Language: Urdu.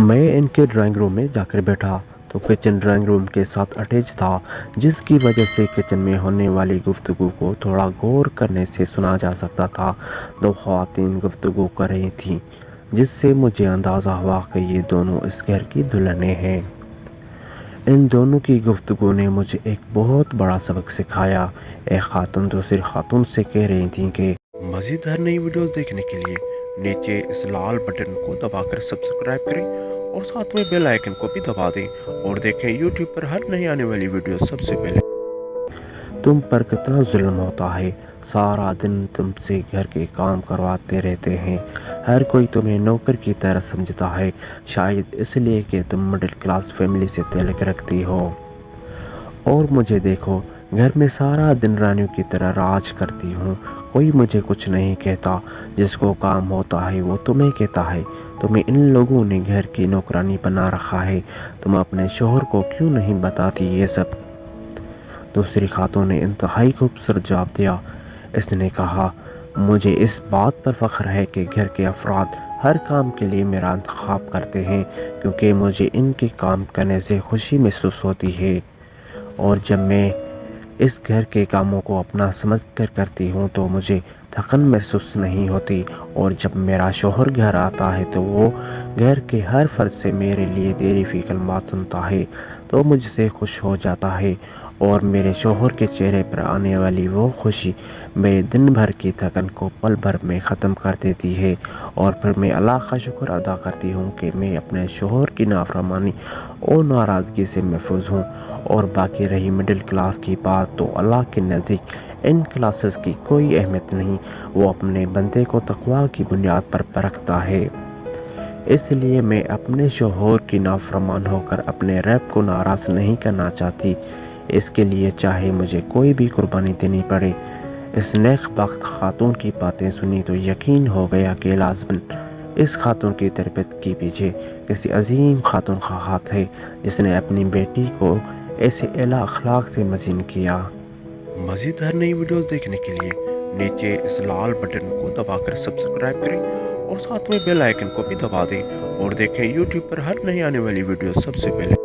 میں ان کے ڈرائنگ روم میں جا کر بیٹھا تو کچن ڈرائنگ روم کے ساتھ اٹیچ تھا، جس کی وجہ سے کچن میں ہونے والی گفتگو کو تھوڑا غور کرنے سے سنا جا سکتا تھا۔ دو خواتین گفتگو کر رہی تھیں، جس سے مجھے اندازہ ہوا کہ یہ دونوں اس گھر کی دلہنیں ہیں۔ ان دونوں کی گفتگو نے مجھے ایک بہت بڑا سبق سکھایا۔ ایک خاتون دوسری خاتون سے کہہ رہی تھیں کہ مزید ہر نئی ویڈیوز دیکھنے کے لیے نیچے اس لال بٹن کو دبا کر سبسکرائب کریں اور ساتھ میں بیل آئیکن کو بھی دبا دیں اور دیکھیں یوٹیوب پر ہر نئی آنے والی ویڈیو سب سے پہلے۔ تم پر کتنا ظلم ہوتا ہے، سارا دن تم سے گھر کے کام کرواتے رہتے ہیں، ہر کوئی تمہیں نوکر کی طرح سمجھتا ہے، شاید اس لیے کہ تم مڈل کلاس فیملی سے تعلق رکھتی ہو۔ اور مجھے دیکھو، گھر میں سارا دن رانیوں کی طرح راج کرتی ہوں، کوئی مجھے کچھ نہیں کہتا، جس کو کام ہوتا ہے وہ تمہیں کہتا ہے۔ تمہیں ان لوگوں نے گھر کی نوکرانی بنا رکھا ہے، تم اپنے شوہر کو کیوں نہیں بتاتی یہ سب؟ دوسری خاتون نے انتہائی خوبصورت جواب دیا۔ اس نے کہا، مجھے اس بات پر فخر ہے کہ گھر کے افراد ہر کام کے لیے میرا انتخاب کرتے ہیں، کیونکہ مجھے ان کے کام کرنے سے خوشی محسوس ہوتی ہے، اور جب میں اس گھر کے کاموں کو اپنا سمجھ کر کرتی ہوں تو مجھے تھکن محسوس نہیں ہوتی، اور جب میرا شوہر گھر آتا ہے تو وہ گھر کے ہر فرد سے میرے لیے دیری فی کلمات سنتا ہے تو مجھ سے خوش ہو جاتا ہے، اور میرے شوہر کے چہرے پر آنے والی وہ خوشی میرے دن بھر کی تھکن کو پل بھر میں ختم کر دیتی ہے، اور پھر میں اللہ کا شکر ادا کرتی ہوں کہ میں اپنے شوہر کی نافرمانی اور ناراضگی سے محفوظ ہوں۔ اور باقی رہی مڈل کلاس کی بات تو اللہ کے نزدیک ان کلاسز کی کوئی اہمیت نہیں، وہ اپنے بندے کو تقویٰ کی بنیاد پر پرکھتا ہے۔ اس لیے میں اپنے شوہر کی نافرمان ہو کر اپنے رب کو ناراض نہیں کرنا چاہتی، اس کے لیے چاہے مجھے کوئی بھی قربانی دینی پڑے۔ اس نیک بخت خاتون کی باتیں سنی تو یقین ہو گیا کہ لازماً اس خاتون کی تربیت کے پیچھے کسی عظیم خاتون کا ہاتھ ہے، جس نے اپنی بیٹی کو ایسے اعلیٰ اخلاق سے مزین کیا۔ مزید ہر نئی ویڈیوز دیکھنے کے لیے نیچے اس لال بٹن کو دبا کر سبسکرائب کریں اور ساتھ میں بیل آئیکن کو بھی دبا دیں اور دیکھیں یوٹیوب پر ہر نئی آنے والی ویڈیو سب سے پہلے۔